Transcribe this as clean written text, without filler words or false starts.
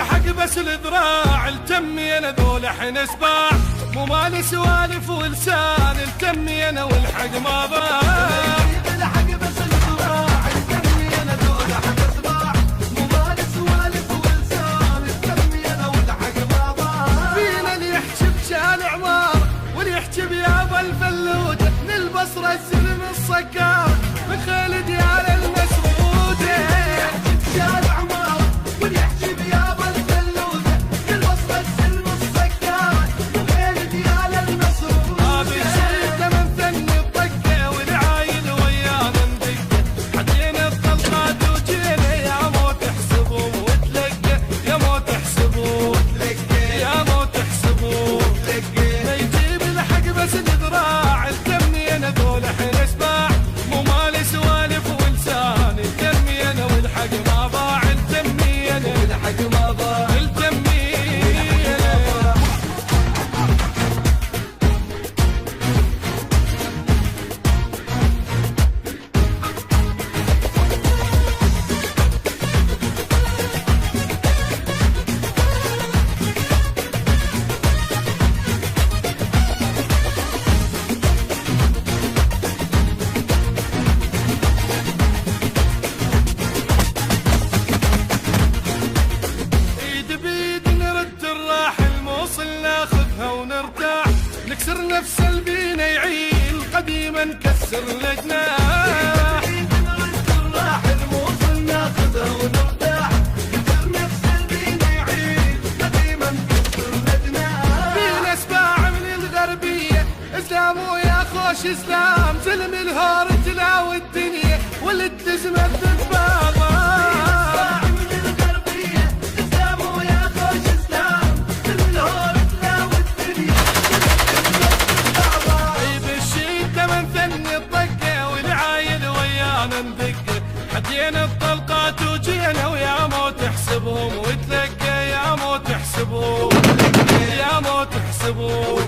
بالحق بس الذراع التمي انا ذول حين سباع، مو مالي سوالف ولسان التمي انا والحق ما ضاع. بالحق بس الذراع التمي انا ذول حين سباع، مو مالي سوالف ولسان التمي انا والحق ما ضاع. فينا اللي يحكي بشارع عمار واللي يحكي بيابا الفلوده، من البصره السلم الصكار من خالد على المسعوده. يحكي بشارع عمار واللي يحكي بيابا الفلوده، من البصره السلم الصكار من خالد على المسعوده. بالشيده من ثني الطقه والعايل ويانا ندقه، حدينا الطلقات وجينا يا مو تحسبوا وتلقى، يا مو تحسبوا وتلقى، يا مو تحسبوا وتلقى. ما يجيب الحق بس الذراع التمي انا ذول حين اسباع، مو مالي سوالف ولسان التمي انا والحق ما ضاع. التمي انا والحق ما ضاع. التمي انا. نكسر نفس البينا يعيل قديما نكسر الجناح. راح الموصل ناخذها ونرتاح، نكسر نفس البينا يعيل قديما نكسر الجناح. فينا سباع من الغربيه اسلام ويا خوش اسلام، سلم الهور تلاوي الدنيا واللي تزمت تتباضى. حدينا الطلقات وجينا ويا مو تحسبهم وتلقى، يا مو تحسبوا، يا مو تحسبوا.